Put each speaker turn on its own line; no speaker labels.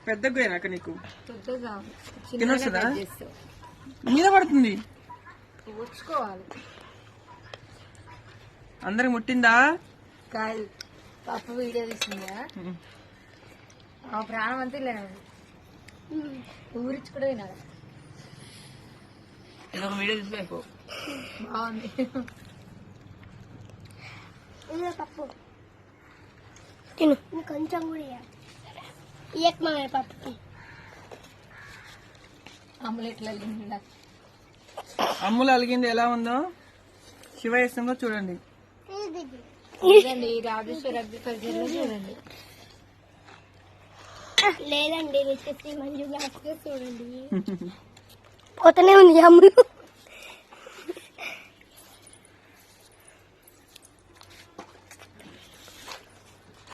పెద్దగా అక్క నీకు తినొస్తుందా? మీద పడుతుంది. అందరికి ముట్టిందా?
కాదు పప్పు వీడియో తీసిందా? ఆ ప్రాణం అంతా లేదు, ఊరించి కూడా తినాలి.
ఇదొక వీడియో తీసుకో.
బాగుంది.
పప్పు తిను, కొంచెం కూడా పప్పుకి.
అమ్ములు అలిగింది ఎలా ఉందో శివ వేస్తుందో చూడండి.
రాజేశ్వర అగ్రికల్చర్ లో చూడండి.
లేదండి చూడండి పోతూనే ఉంది అమ్ములు.